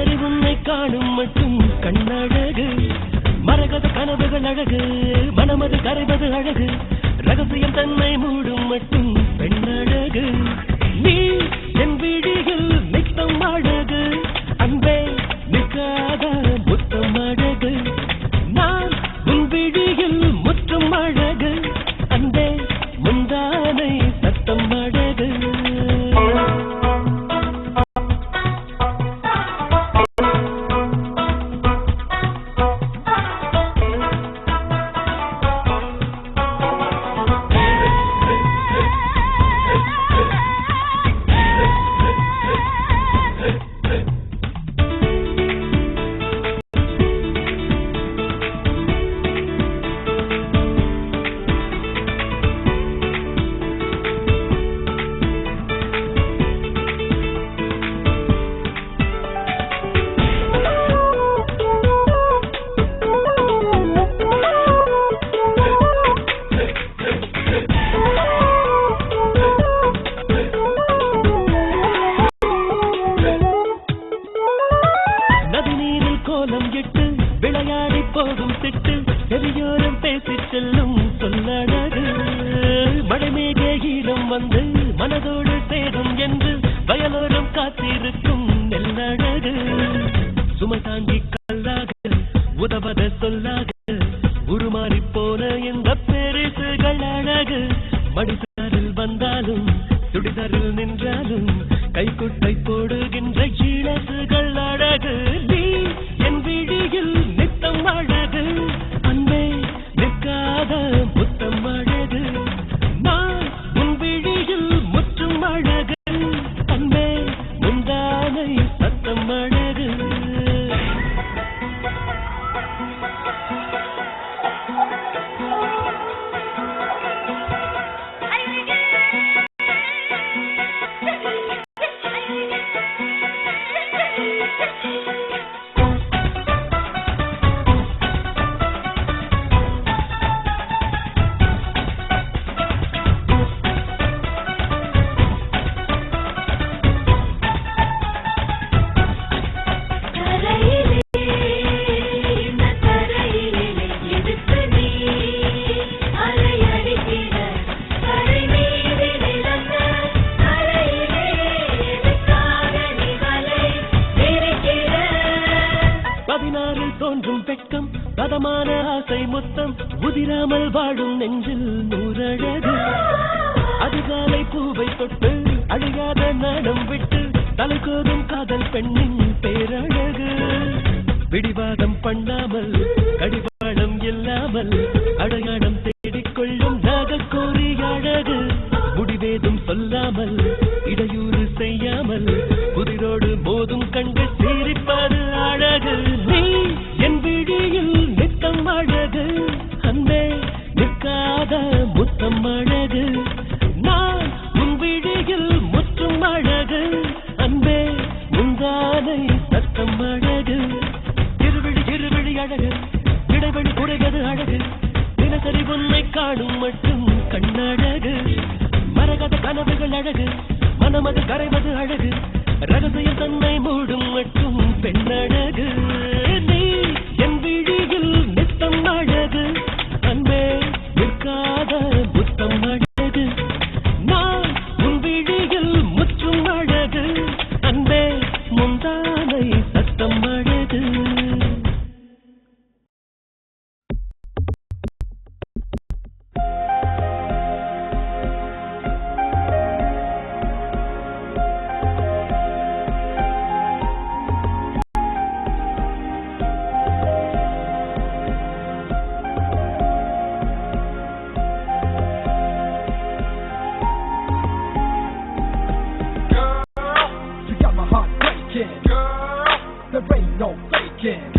தினசரி உன்னை காணும் மட்டும் கண்ணழகு மரகத கனவுகள் அழகு மனமது கரைவது அழகு ரகசியம் தன்னை மூடும் மட்டும் பெண்ணழகு நீ என் விழியில் நித்தம் அழகு அன்பே நிற்காத முத்தம் அழகு நான் உன் விழியில் முற்றும் அழகு அன்பே முந்தானை சத்தம் அழகு விளையாடி போகும் திட்டு பெரியோரும் பேசி செல்லும் சொல்லழகு மழைமேக ஈரம் வந்து மனதோடு சேரும் என்று வயலோரம் காத்திருக்கும் நெல்லழகு சுமை தாங்கி கல்லாக உதவத சொல்லாக உருமாறி போன இந்த பெரிசுகள் அழகு மடிசாரில் வந்தாலும் துடிதரில் நின்றாலும் கைக்குட்டை போடுகின்ற இளசுகள் அழகு நீ என் விழியில் நித்தம் அழகு அன்பே நிற்காத முத்தம் அழகு நான் உன் விழியில் முற்றும் அழகு அன்பே முந்தானை சத்தம் அழகு தோன்றும் பெக்கம் பதமான ஆசை மொத்தம் உதிராமல் வாழும் நெஞ்சில் நூறழகு அதிகாலை பூவை தொட்டு அழியாத நாடம் விட்டு தலைகோதும் காதல் பெண்ணின் பேரழகு பிடிவாதம் பண்ணாமல் கடிவாளம் இல்லாமல் அடையாளம் தேடிக்கொள்ளும் நாகக்கோரி அழகு முடிவேதும் சொல்லாமல் இடையூறு செய்யாமல் புதிரோடு போதும் கண்கள் சிரிப்பது அழகு நீ என் விழியில் நித்தம் அழகு அன்பே நிற்காத முத்தம் அழகு நான் உன் விழியில் முற்றும் அழகு அன்பே முந்தானை சத்தம் அழகு இருவிழி அழகு இடைவெளி குறைவது அழகு தினசரி உன்னை காணும் மட்டும் கண்ணழகு மரகத கனவுகள் அழகு மனமது கரைவது அழகு ரகசியம் தன்னை மூடும் மட்டும் பெண்ணழகு நீ என் விழியில் நித்தம் அழகு அன்பே நிற்காத புத்தம் அழகு நான் உன் விழியில் முற்றும் அழகு அன்பே முந்தானை சத்தம் அழகு There ain't no faking.